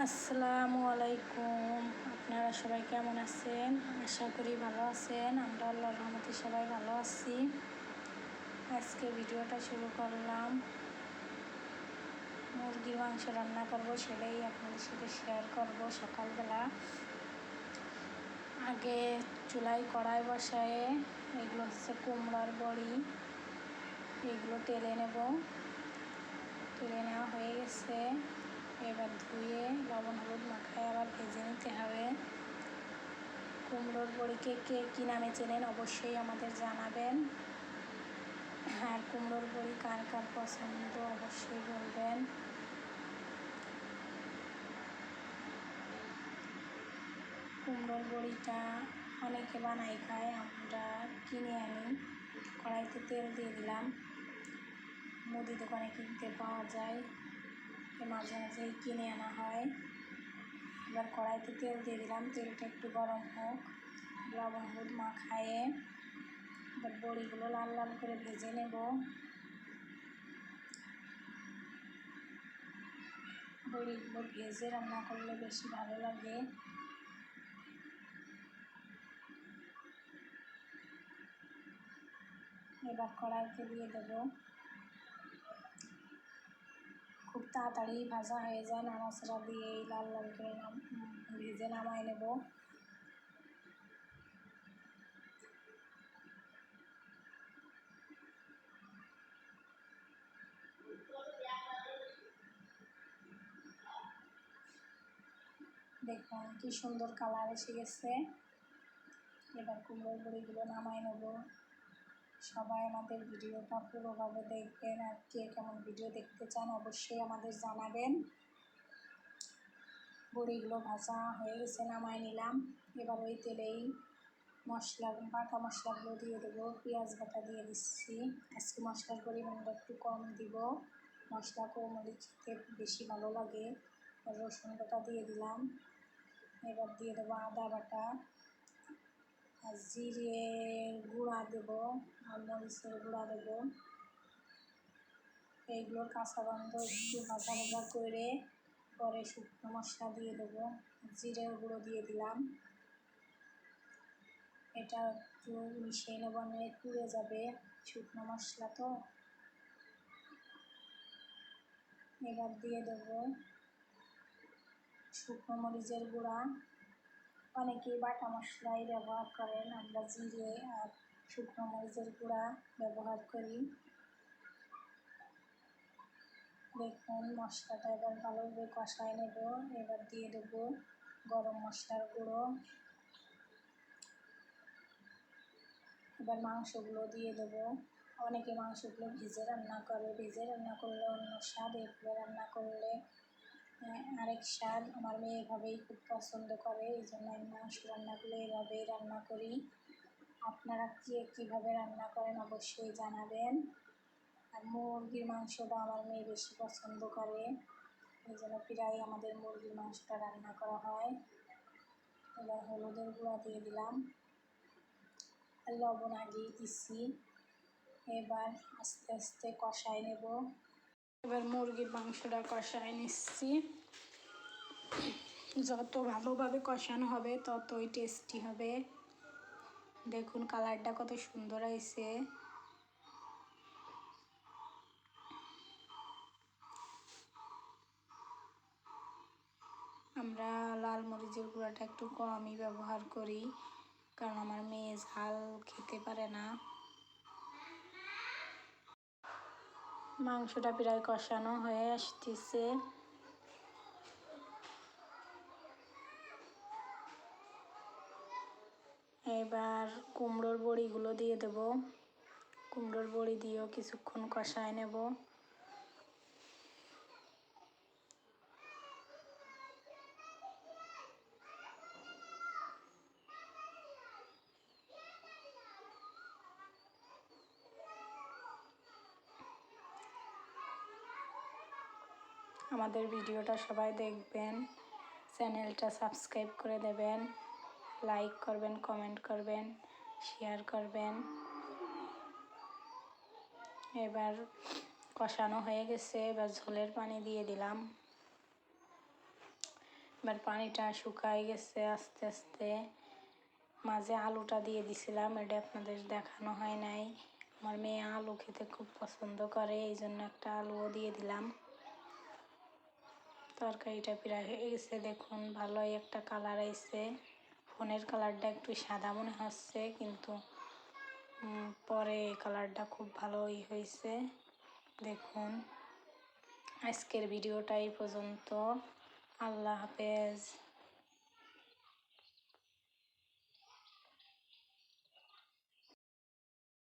আসসালামু আলাইকুম। আপনারা সবাই কেমন আছেন? আশা করি ভালো আছেন। আমরা আল্লাহর রহমতে সবাই ভালো আছি। আজকে ভিডিওটা শুরু করলাম, মুরগির মাংস রান্না করব, সেটাই আপনাদের সাথে শেয়ার করব। সকালবেলা আগে চুলায় কড়াই বসায়ে এগুলো হচ্ছে কুমড়ার বড়ি, এগুলো তেলে নেব। তেলে নেওয়া হয়ে গেছে, এবার ধুয়ে লবণ হলুদ মাখায় আবার ভেজে নিতে হবে। কুমড়োর বড়িকে কে কী নামে চেনেন অবশ্যই আমাদের জানাবেন। আর কুমড়োর বড়ি কার কার পছন্দ অবশ্যই বলবেন। কুমড়োর বড়িটা অনেকে বানাই খায়, আমরা কিনে আনি। কড়াইতে তেল দিয়ে দিলাম, মুদি দোকানে কিনতে পাওয়া যায়, মাঝে মাঝেই কিনে আনা হয়। এবার কড়াইতে তেল দিয়ে দিলাম, তেলটা একটু গরম হোক, লবণ হলুদ মাখায়ে এবার বড়িগুলো লাল লাল করে ভেজে নেব। বড়িগুলো ভেজে রান্না করলে বেশি ভালো লাগে। এবার কড়াইতে দিয়ে দেব, খুব তাড়াতাড়ি ভাজা হয়ে যায়, নাড়াচাড়া দিয়ে লাল লাল করে ভেজে নামাই নেব। দেখুন কি সুন্দর কালার এসে গেছে। এবার কুমড়োর বড়িগুলো নামাই নেব। সবাই আমাদের ভিডিওটা পুরোভাবে দেখবেন, আর কে কেমন ভিডিও দেখতে চান অবশ্যই আমাদের জানাবেন। বড়িগুলো ভাজা হয়ে গেছে, নামাই নিলাম। এবার ওই তেলেই বাটা মশলাগুলো দিয়ে দেবো। পেঁয়াজ বাটা দিয়ে দিচ্ছি, আজকে মশলার পরিমাণটা একটু কম দিব, মশলা কম হলে খেতে বেশি ভালো লাগে। রসুন বাটা দিয়ে দিলাম। এবার দিয়ে দেবো আদা বাটা, আর জিরে গুঁড়া দেবো, আর মরিচের গুঁড়া দেবো। এইগুলোর কাঁচা গন্ধ একটু ভাজা ভাজা করে পরে শুকনো মশলা দিয়ে দেবো। জিরের গুঁড়ো দিয়ে দিলাম, এটা একটু মিশিয়ে নেব, পুড়ে যাবে শুকনো মশলা তো। এবার দিয়ে দেবো শুকনো মরিচের গুঁড়া, অনেকেই বাটা মশলাই ব্যবহার করেন, আমরা জিরে আর শুকনো মরিচের গুঁড়া ব্যবহার করি। দেখুন মশলাটা এবার ভালোভাবে কষায় নেব। এবার দিয়ে দেবো গরম মশলার গুঁড়ো। এবার মাংসগুলো দিয়ে দেবো। অনেকে মাংসগুলো ভেজে রান্না করে, ভেজে রান্না করলে অন্য স্বাদ, এভাবে রান্না করলে আরেক স্বাদ। আমার মেয়ে এভাবেই খুব পছন্দ করে, এই জন্য আমি মাংস রান্নাগুলো এভাবেই রান্না করি। আপনারা কীভাবে রান্না করেন অবশ্যই জানাবেন। আর মুরগির মাংসটা আমার মেয়ে বেশি পছন্দ করে, এই জন্য প্রায় আমাদের মুরগির মাংসটা রান্না করা হয়। এবার হলুদের গুঁড়া দিয়ে দিলাম, লবণ আগেই দিচ্ছি। এবার আস্তে আস্তে কষায় নেব। এবার মুরগির মাংসটা কষায় নিচ্ছি। যত ভালোভাবে কষানো হবে ততই টেস্টি হবে। দেখুন কালারটা কত সুন্দর হয়েছে। আমরা লাল মরিচের গুঁড়াটা একটু কমই ব্যবহার করি, কারণ আমার মেয়ে ঝাল খেতে পারে না। মাংসটা প্রায় কষানো হয়ে আসতেছে। এবার কুমড়োর বড়িগুলো দিয়ে দেব। কুমড়োর বড়ি দিয়েও কিছুক্ষণ কষায় নেব। আমাদের ভিডিওটা সবাই দেখবেন, চ্যানেলটা সাবস্ক্রাইব করে দেবেন, লাইক করবেন, কমেন্ট করবেন, শেয়ার করবেন। এবার কষানো হয়ে গেছে, এবার ঝোলের পানি দিয়ে দিলাম। এবার পানিটা শুকাই গেছে আস্তে আস্তে। মাঝে আলুটা দিয়ে দিছিলাম, এটা আপনাদের দেখানো হয় নাই। আমার মেয়ে আলু খেতে খুব পছন্দ করে, এই জন্য একটা আলুও দিয়ে দিলাম। তরকারিটা প্রায় হয়ে গেছে, দেখুন ভালোই একটা কালার আইছে। ফোনের কালারটা একটু সাদা মনে হচ্ছে, কিন্তু পরে কালারটা খুব ভালোই হয়েছে। দেখুন, আজকের ভিডিওটা এই পর্যন্ত। আল্লাহ হাফেজ।